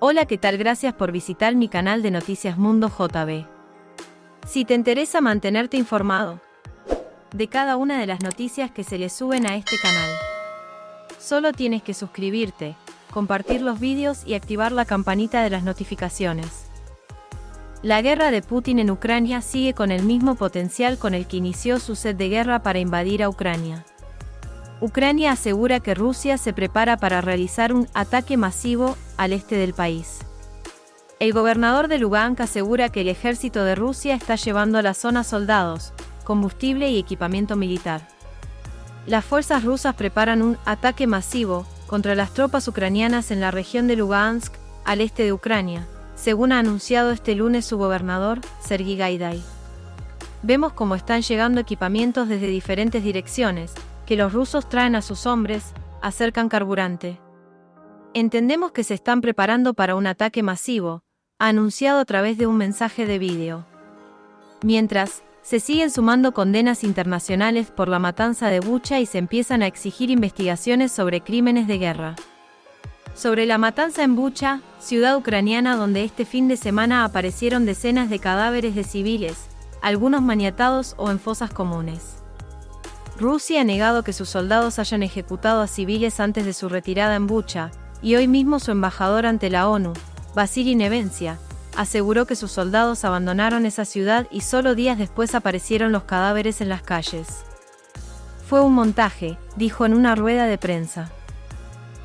Hola, ¿qué tal? Gracias por visitar mi canal de Noticias Mundo JB. Si te interesa mantenerte informado de cada una de las noticias que se le suben a este canal, solo tienes que suscribirte, compartir los vídeos y activar la campanita de las notificaciones. La guerra de Putin en Ucrania sigue con el mismo potencial con el que inició su sed de guerra para invadir a Ucrania. Ucrania asegura que Rusia se prepara para realizar un ataque masivo al este del país. El gobernador de Lugansk asegura que el ejército de Rusia está llevando a la zona soldados, combustible y equipamiento militar. Las fuerzas rusas preparan un ataque masivo contra las tropas ucranianas en la región de Lugansk, al este de Ucrania, según ha anunciado este lunes su gobernador, Sergiy Gaidai. Vemos cómo están llegando equipamientos desde diferentes direcciones, que los rusos traen a sus hombres, acercan carburante. Entendemos que se están preparando para un ataque masivo, ha anunciado a través de un mensaje de vídeo. Mientras, se siguen sumando condenas internacionales por la matanza de Bucha y se empiezan a exigir investigaciones sobre crímenes de guerra. Sobre la matanza en Bucha, ciudad ucraniana donde este fin de semana aparecieron decenas de cadáveres de civiles, algunos maniatados o en fosas comunes. Rusia ha negado que sus soldados hayan ejecutado a civiles antes de su retirada en Bucha, y hoy mismo su embajador ante la ONU, Vasily Nevencia, aseguró que sus soldados abandonaron esa ciudad y solo días después aparecieron los cadáveres en las calles. Fue un montaje, dijo en una rueda de prensa.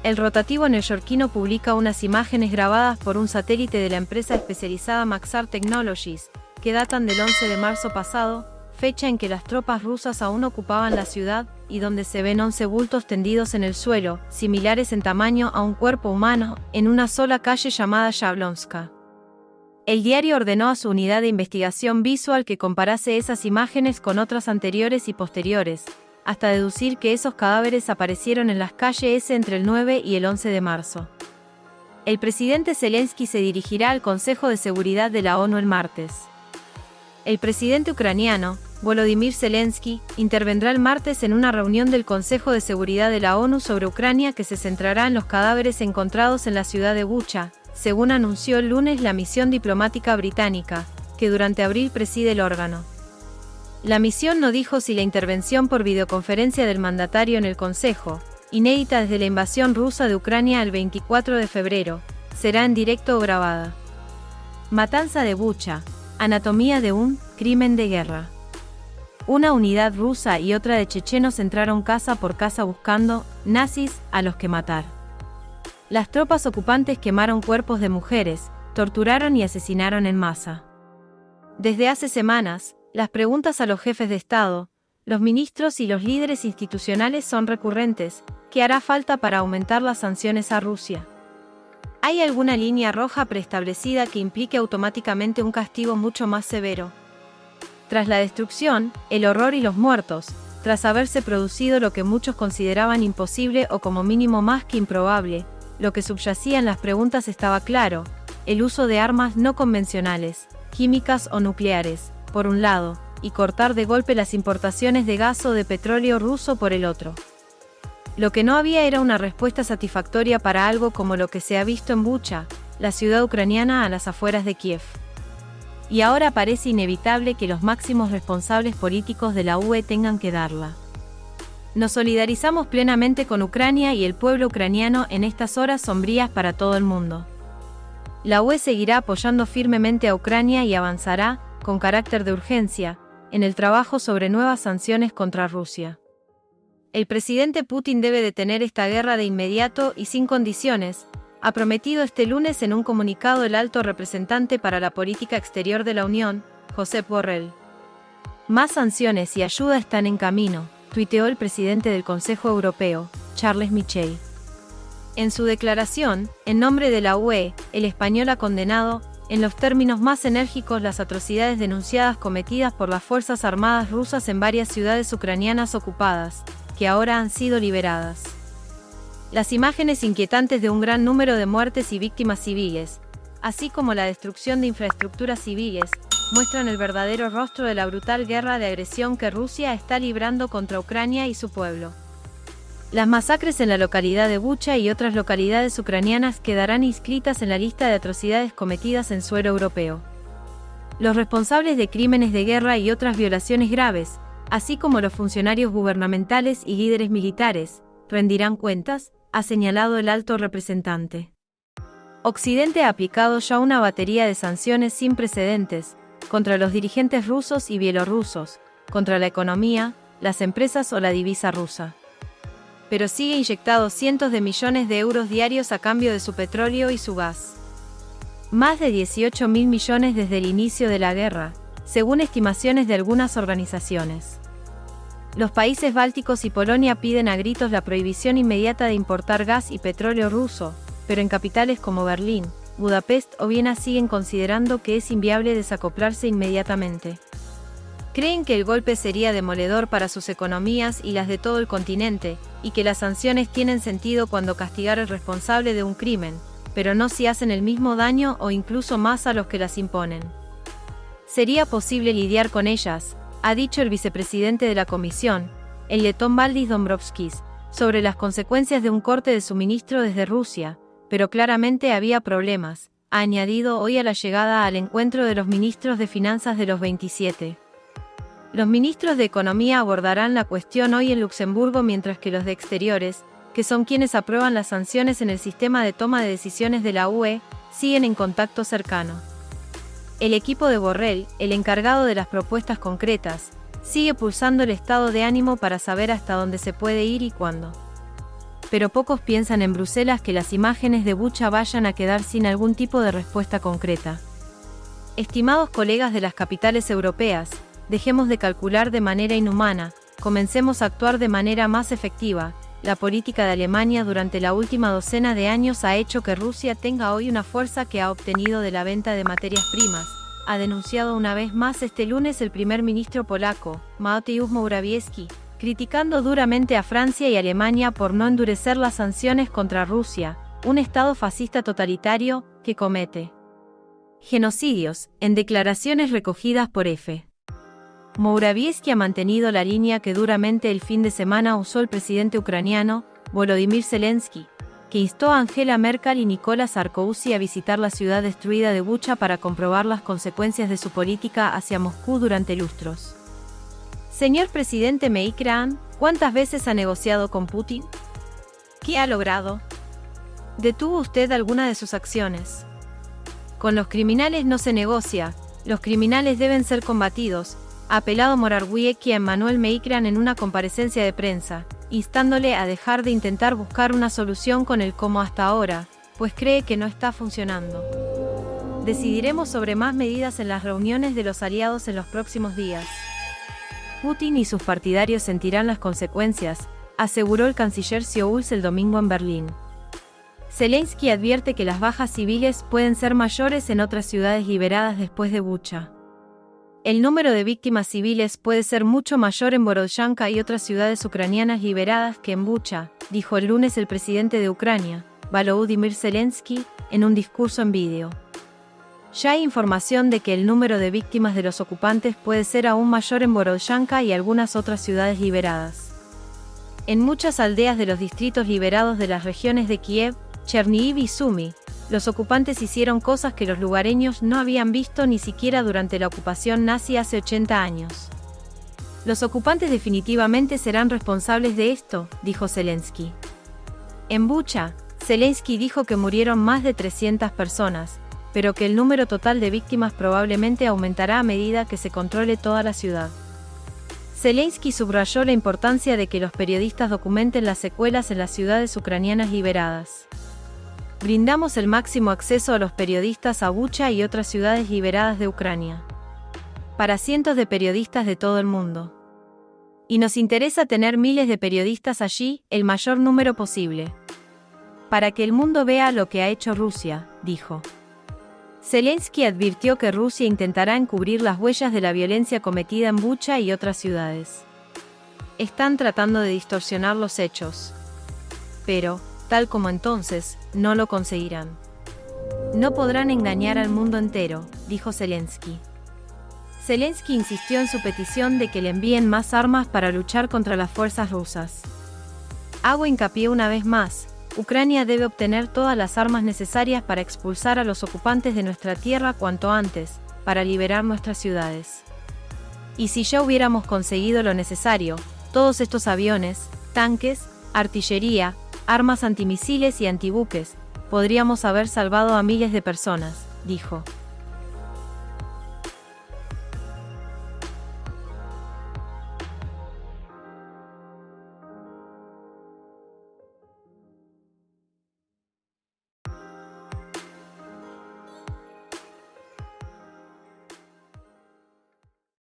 El rotativo neoyorquino publica unas imágenes grabadas por un satélite de la empresa especializada Maxar Technologies, que datan del 11 de marzo pasado, fecha en que las tropas rusas aún ocupaban la ciudad, y donde se ven 11 bultos tendidos en el suelo, similares en tamaño a un cuerpo humano, en una sola calle llamada Yablonska. El diario ordenó a su unidad de investigación visual que comparase esas imágenes con otras anteriores y posteriores, hasta deducir que esos cadáveres aparecieron en las calles entre el 9 y el 11 de marzo. El presidente Zelensky se dirigirá al Consejo de Seguridad de la ONU el martes. El presidente ucraniano, Volodymyr Zelensky, intervendrá el martes en una reunión del Consejo de Seguridad de la ONU sobre Ucrania que se centrará en los cadáveres encontrados en la ciudad de Bucha, según anunció el lunes la misión diplomática británica, que durante abril preside el órgano. La misión no dijo si la intervención por videoconferencia del mandatario en el Consejo, inédita desde la invasión rusa de Ucrania el 24 de febrero, será en directo o grabada. Matanza de Bucha, anatomía de un crimen de guerra. Una unidad rusa y otra de chechenos entraron casa por casa buscando nazis a los que matar. Las tropas ocupantes quemaron cuerpos de mujeres, torturaron y asesinaron en masa. Desde hace semanas, las preguntas a los jefes de Estado, los ministros y los líderes institucionales son recurrentes: ¿qué hará falta para aumentar las sanciones a Rusia? ¿Hay alguna línea roja preestablecida que implique automáticamente un castigo mucho más severo? Tras la destrucción, el horror y los muertos, tras haberse producido lo que muchos consideraban imposible o como mínimo más que improbable, lo que subyacía en las preguntas estaba claro: el uso de armas no convencionales, químicas o nucleares, por un lado, y cortar de golpe las importaciones de gas o de petróleo ruso por el otro. Lo que no había era una respuesta satisfactoria para algo como lo que se ha visto en Bucha, la ciudad ucraniana a las afueras de Kiev. Y ahora parece inevitable que los máximos responsables políticos de la UE tengan que darla. Nos solidarizamos plenamente con Ucrania y el pueblo ucraniano en estas horas sombrías para todo el mundo. La UE seguirá apoyando firmemente a Ucrania y avanzará, con carácter de urgencia, en el trabajo sobre nuevas sanciones contra Rusia. El presidente Putin debe detener esta guerra de inmediato y sin condiciones, ha prometido este lunes en un comunicado el alto representante para la política exterior de la Unión, Josep Borrell. Más sanciones y ayuda están en camino, tuiteó el presidente del Consejo Europeo, Charles Michel. En su declaración, en nombre de la UE, el español ha condenado, en los términos más enérgicos, las atrocidades denunciadas cometidas por las Fuerzas Armadas rusas en varias ciudades ucranianas ocupadas, que ahora han sido liberadas. Las imágenes inquietantes de un gran número de muertes y víctimas civiles, así como la destrucción de infraestructuras civiles, muestran el verdadero rostro de la brutal guerra de agresión que Rusia está librando contra Ucrania y su pueblo. Las masacres en la localidad de Bucha y otras localidades ucranianas quedarán inscritas en la lista de atrocidades cometidas en suelo europeo. Los responsables de crímenes de guerra y otras violaciones graves, así como los funcionarios gubernamentales y líderes militares, rendirán cuentas, ha señalado el alto representante. Occidente ha aplicado ya una batería de sanciones sin precedentes contra los dirigentes rusos y bielorrusos, contra la economía, las empresas o la divisa rusa. Pero sigue inyectando cientos de millones de euros diarios a cambio de su petróleo y su gas. Más de 18.000 millones desde el inicio de la guerra, según estimaciones de algunas organizaciones. Los países bálticos y Polonia piden a gritos la prohibición inmediata de importar gas y petróleo ruso, pero en capitales como Berlín, Budapest o Viena siguen considerando que es inviable desacoplarse inmediatamente. Creen que el golpe sería demoledor para sus economías y las de todo el continente, y que las sanciones tienen sentido cuando castigar al responsable de un crimen, pero no si hacen el mismo daño o incluso más a los que las imponen. Sería posible lidiar con ellas, ha dicho el vicepresidente de la Comisión, el letón Valdis Dombrovskis, sobre las consecuencias de un corte de suministro desde Rusia, pero claramente había problemas, ha añadido hoy a la llegada al encuentro de los ministros de Finanzas de los 27. Los ministros de Economía abordarán la cuestión hoy en Luxemburgo, mientras que los de Exteriores, que son quienes aprueban las sanciones en el sistema de toma de decisiones de la UE, siguen en contacto cercano. El equipo de Borrell, el encargado de las propuestas concretas, sigue pulsando el estado de ánimo para saber hasta dónde se puede ir y cuándo. Pero pocos piensan en Bruselas que las imágenes de Bucha vayan a quedar sin algún tipo de respuesta concreta. Estimados colegas de las capitales europeas, dejemos de calcular de manera inhumana, comencemos a actuar de manera más efectiva. La política de Alemania durante la última docena de años ha hecho que Rusia tenga hoy una fuerza que ha obtenido de la venta de materias primas, ha denunciado una vez más este lunes el primer ministro polaco, Mateusz Morawiecki, criticando duramente a Francia y Alemania por no endurecer las sanciones contra Rusia, un estado fascista totalitario que comete genocidios, en declaraciones recogidas por EFE. Morawiecki ha mantenido la línea que duramente el fin de semana usó el presidente ucraniano, Volodymyr Zelensky, que instó a Angela Merkel y Nicolas Sarkozy a visitar la ciudad destruida de Bucha para comprobar las consecuencias de su política hacia Moscú durante lustros. Señor presidente Macron, ¿cuántas veces ha negociado con Putin? ¿Qué ha logrado? ¿Detuvo usted alguna de sus acciones? Con los criminales no se negocia, los criminales deben ser combatidos, ha apelado Morawiecki a Emmanuel Macron en una comparecencia de prensa, instándole a dejar de intentar buscar una solución con el como hasta ahora, pues cree que no está funcionando. Decidiremos sobre más medidas en las reuniones de los aliados en los próximos días. Putin y sus partidarios sentirán las consecuencias, aseguró el canciller Scholz el domingo en Berlín. Zelensky advierte que las bajas civiles pueden ser mayores en otras ciudades liberadas después de Bucha. El número de víctimas civiles puede ser mucho mayor en Borodyanka y otras ciudades ucranianas liberadas que en Bucha, dijo el lunes el presidente de Ucrania, Volodymyr Zelensky, en un discurso en vídeo. Ya hay información de que el número de víctimas de los ocupantes puede ser aún mayor en Borodyanka y algunas otras ciudades liberadas. En muchas aldeas de los distritos liberados de las regiones de Kiev, Chernihiv y Sumy, los ocupantes hicieron cosas que los lugareños no habían visto ni siquiera durante la ocupación nazi hace 80 años. Los ocupantes definitivamente serán responsables de esto, dijo Zelensky. En Bucha, Zelensky dijo que murieron más de 300 personas, pero que el número total de víctimas probablemente aumentará a medida que se controle toda la ciudad. Zelensky subrayó la importancia de que los periodistas documenten las secuelas en las ciudades ucranianas liberadas. Brindamos el máximo acceso a los periodistas a Bucha y otras ciudades liberadas de Ucrania. Para cientos de periodistas de todo el mundo. Y nos interesa tener miles de periodistas allí, el mayor número posible. Para que el mundo vea lo que ha hecho Rusia, dijo. Zelensky advirtió que Rusia intentará encubrir las huellas de la violencia cometida en Bucha y otras ciudades. Están tratando de distorsionar los hechos. Pero, tal como entonces, no lo conseguirán. No podrán engañar al mundo entero, dijo Zelensky. Zelensky insistió en su petición de que le envíen más armas para luchar contra las fuerzas rusas. Hago hincapié una vez más, Ucrania debe obtener todas las armas necesarias para expulsar a los ocupantes de nuestra tierra cuanto antes, para liberar nuestras ciudades. Y si ya hubiéramos conseguido lo necesario, todos estos aviones, tanques, artillería, armas antimisiles y antibuques, podríamos haber salvado a miles de personas, dijo.